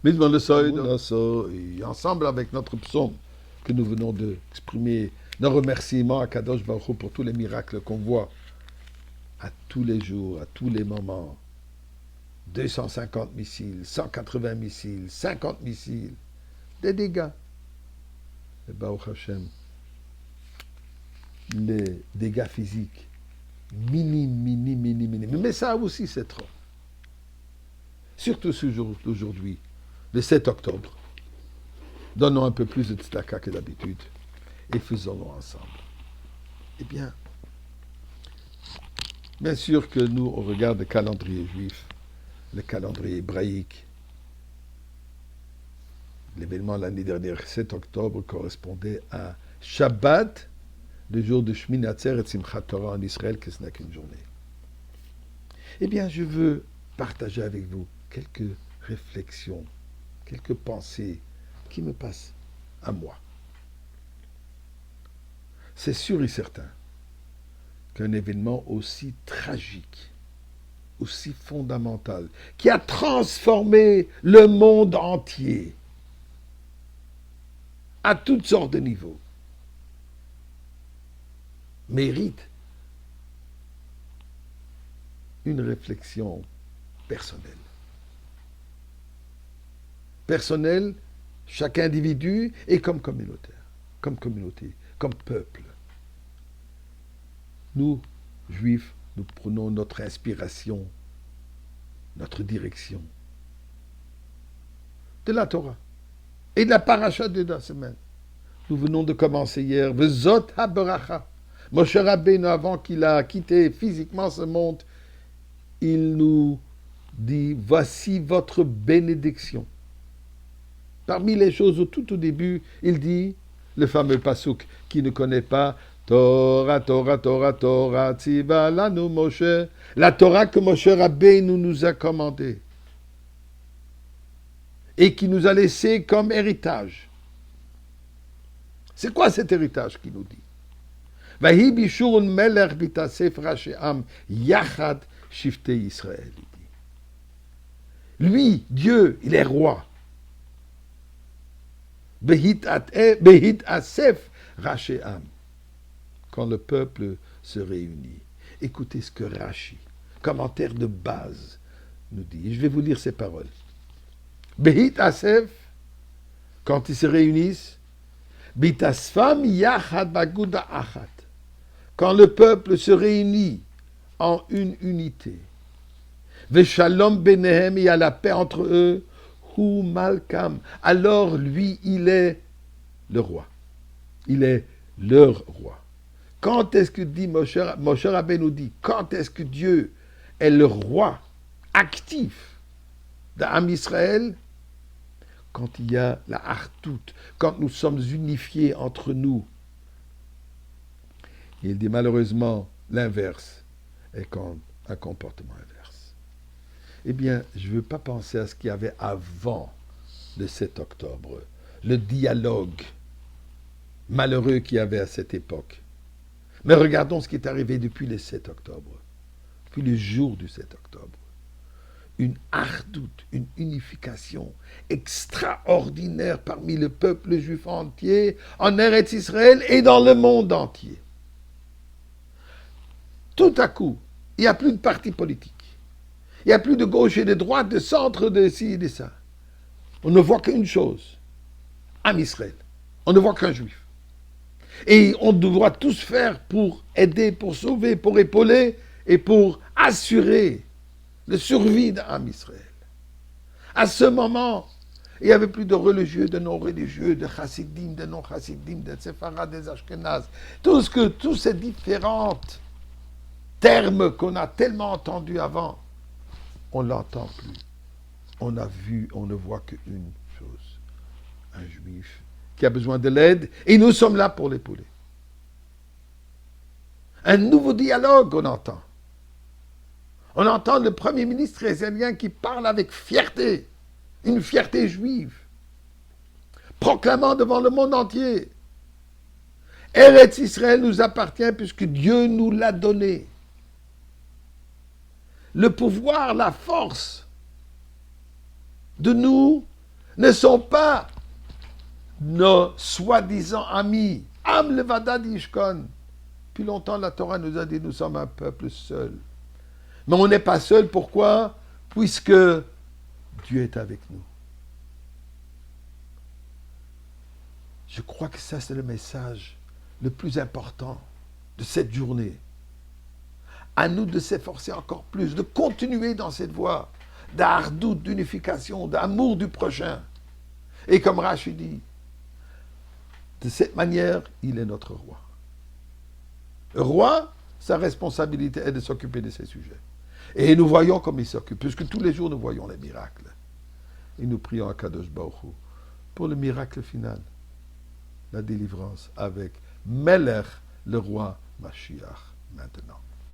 Et ensemble avec notre psaume que nous venons d'exprimer, nos remerciements à Kadosh Baruch Hu pour tous les miracles qu'on voit à tous les jours, à tous les moments. 250 missiles, 180 missiles, 50 missiles, des dégâts. Et Baruch Hashem, les dégâts physiques, minimes. Mais ça aussi, c'est trop. Surtout ce jour d'aujourd'hui, le 7 octobre. Donnons un peu plus de tzedaka que d'habitude et faisons-le ensemble. Eh bien sûr que nous, on regarde le calendrier juif, le calendrier hébraïque. L'événement l'année dernière, 7 octobre, correspondait à Shabbat, le jour de Shmini Atzeret et Simchat Torah en Israël, que ce n'est qu'une journée. Eh bien, je veux partager avec vous quelques réflexions, quelques pensées qui me passent à moi. C'est sûr et certain qu'un événement aussi tragique, aussi fondamental, qui a transformé le monde entier, à toutes sortes de niveaux, mérite une réflexion personnelle. Personnelle, chaque individu et comme communautaire, comme communauté, comme peuple. Nous, Juifs, nous prenons notre inspiration, notre direction de la Torah et de la paracha de la semaine. Nous venons de commencer hier, Vezot HaBeracha. Moshe Rabbeinu, avant qu'il a quitté physiquement ce monde, il nous dit, voici votre bénédiction. Parmi les choses, tout au début, il dit, le fameux pasuk qui ne connaît pas, Torah, tziva lanu Moshe. La Torah que Moshe Rabbeinu nous a commandée et qui nous a laissé comme héritage. C'est quoi cet héritage qu'il nous dit? Vahi bishurun melech bitasef rashe'am yachad shifte Israël. Lui, Dieu, il est roi. Behit asef rashe'am. Quand le peuple se réunit. Écoutez ce que Rashi, commentaire de base, nous dit. Je vais vous lire ces paroles. Behit asef, quand ils se réunissent, bitasfam yachad baguda achat. Quand le peuple se réunit en une unité. Veshalom benehem, il y a la paix entre eux. Hu malkam. Alors lui, il est le roi. Il est leur roi. Quand est-ce que dit Moshe Rabbeinu nous dit, quand est-ce que Dieu est le roi actif d'Am Israël? Quand il y a la hartout, quand nous sommes unifiés entre nous. Il dit malheureusement l'inverse est un comportement inverse. Eh bien, je ne veux pas penser à ce qu'il y avait avant le 7 octobre, le dialogue malheureux qu'il y avait à cette époque. Mais regardons ce qui est arrivé depuis le 7 octobre, depuis le jour du 7 octobre. Une hardoute, une unification extraordinaire parmi le peuple juif entier, en Eretz Israël et dans le monde entier. Tout à coup, il n'y a plus de parti politique. Il n'y a plus de gauche et de droite, de centre, de ci et de ça. On ne voit qu'une chose, Am Israël. On ne voit qu'un juif. Et on devra tous faire pour aider, pour sauver, pour épauler et pour assurer la survie d'Am Israël. À ce moment, il n'y avait plus de religieux, de non-religieux, de chassidim, de non-chassidim, de séfarades, des ashkénazes. Tous ces différents termes qu'on a tellement entendus avant, on ne l'entend plus. On a vu, on ne voit qu'une chose. Un juif qui a besoin de l'aide, et nous sommes là pour l'épauler. Un nouveau dialogue, on entend. On entend le premier ministre israélien qui parle avec fierté, une fierté juive, proclamant devant le monde entier, Eretz Israël nous appartient puisque Dieu nous l'a donné. Le pouvoir, la force de nous ne sont pas nos soi-disant amis. Am levada dishkon. Depuis longtemps, la Torah nous a dit nous sommes un peuple seul. Mais on n'est pas seul, pourquoi? Puisque Dieu est avec nous. Je crois que ça, c'est le message le plus important de cette journée. À nous de s'efforcer encore plus, de continuer dans cette voie d'ardoute, d'unification, d'amour du prochain. Et comme Rashi dit, de cette manière, il est notre roi. Le roi, sa responsabilité est de s'occuper de ces sujets. Et nous voyons comme il s'occupe, puisque tous les jours nous voyons les miracles. Et nous prions à Kadosh Baruch Hu pour le miracle final, la délivrance avec Melech, le roi Mashiach, maintenant.